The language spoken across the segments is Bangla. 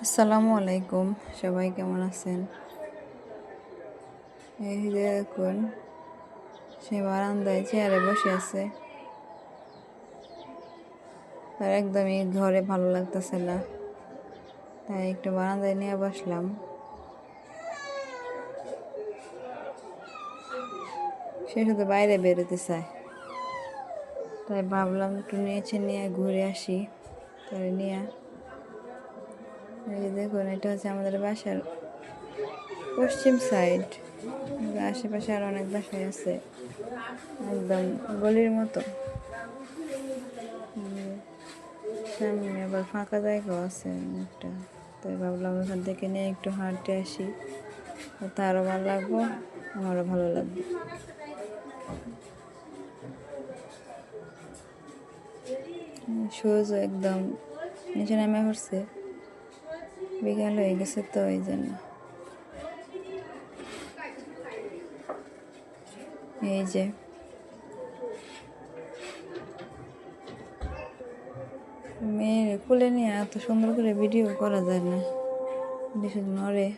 আসসালামু আলাইকুম, সবাই কেমন আছেন? এই যে দেখুন, সে বারান্দায় চেয়ারে বসে আছে। তার একদমই ঘরে ভালো লাগতেছে না, তাই একটু বারান্দায় নিয়ে বসলাম। সে শুধু বাইরে বেরোতে চায়, তাই ভাবলাম একটু নিয়ে ঘুরে আসি। তাই নিয়ে এই যে দেখুন, এটা হচ্ছে আমাদের বাসার পশ্চিম সাইড। আশেপাশে আর অনেক বাসায় আছে, একদম গলির মতো। সামনে আবার ফাঁকা জায়গাও আছে একটা, তাই ভাবলাম ওখান থেকে নিয়ে একটু হাঁটতে আসি, তারও ভালো লাগবো, আমারও ভালো লাগবে। সূর্য একদম নিচে নেমে পড়ছে, বিকাল হয়ে গেছে তো এই জন্য। এই যে মেয়ের কোলে নিয়ে এত সুন্দর করে ভিডিও করা যায় না, শুধু নড়ে,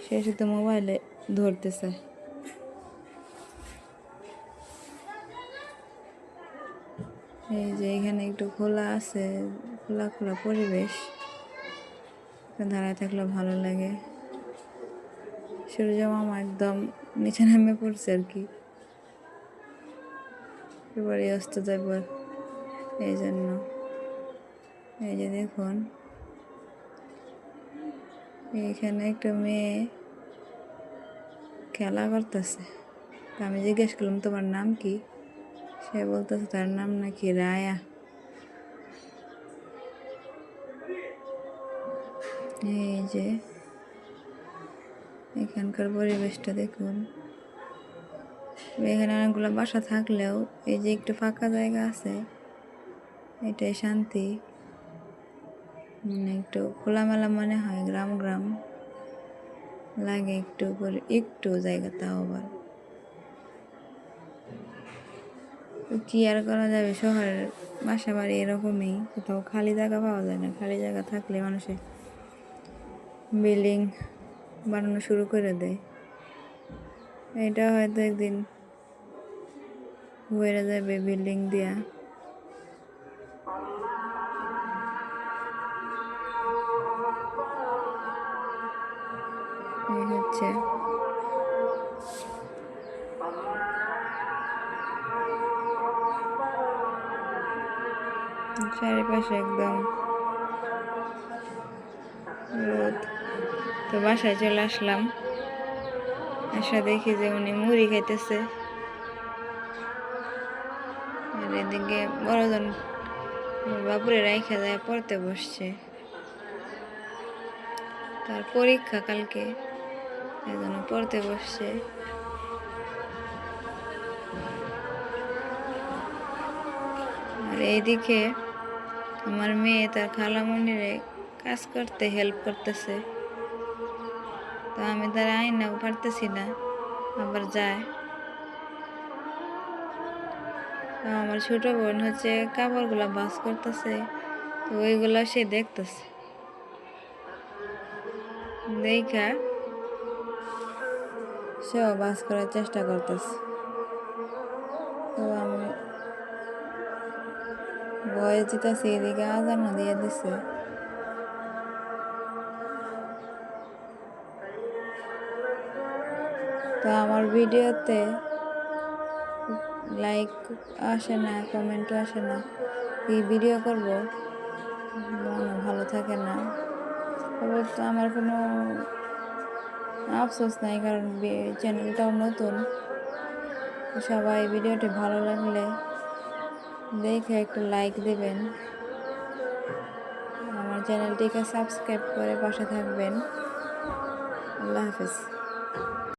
সে শুধু মোবাইলে ধরতে চায়। এই যে এখানে একটু খোলা আছে, খোলা খোলা পরিবেশ, দাঁড়ায় থাকলে ভালো লাগে। সূর্য মামা একদম নিচে নেমে পড়ছে আর কি, এবারে অস্ত যাইব, এই জন্য। এই যে দেখুন, এইখানে একটা মেয়ে খেলা করতেছে। আমি জিজ্ঞেস করলাম তোমার নাম কি, সে বলতেছে তার নাম নাকি রায়া। এই যে এখানকার পরিবেশটা দেখুন, এখানে অনেকগুলো বাসা থাকলেও এই যে একটু ফাঁকা জায়গা আছে, এটাই শান্তি। মানে একটু খোলামেলা মনে হয়, গ্রাম গ্রাম লাগে একটু করে, একটু জায়গা, তাও আবার কি আর করা যাবে। শহরের বাসা বাড়ি এরকমই, কোথাও খালি জায়গা পাওয়া যায় না। খালি জায়গা থাকলে মানুষে বিল্ডিং বানানো শুরু করে দেয়। এটা হয়তো একদিন হয়ে যাবে বিল্ডিং দিয়া। এই হচ্ছে চারিপাশে একদম রোদ। তো বাসায় চলে আসলাম, এসে দেখি যে উনি মুড়ি খাইতেছে, আর এদিকে বড়জন বাবুরে রাইখা যায় পড়তে বসছে। তার পরীক্ষা কালকে, এই জন্য পড়তে বসছে। আর এইদিকে আমার মেয়ে তার খালামণিরে কাজ করতে হেল্প করতেছে, তো আমি তার আইনাও পারতেছি না, আবার যায়। তো আমার ছোট বোন হচ্ছে কাপড়গুলা ভাঁজ করতেছে, তো ওইগুলা সে দেখতেছে, দেখা সেও ভাঁজ করার চেষ্টা করতেছে। তো আমি ভয়ে যেতেছি, এদিকে আজানও দিয়ে দিছে। তো আমার ভিডিওতে লাইক আসে না, কমেন্টও আসে না, এই ভিডিও করব মন ভালো থাকে না। তবে তো আমার কোনো আফসোস নাই, কারণ চ্যানেলটাও নতুন। সবাই ভিডিওটি ভালো লাগলে দেখে একটু লাইক দেবেন, আমার চ্যানেলটিকে সাবস্ক্রাইব করে পাশে থাকবেন। আল্লাহ হাফেজ।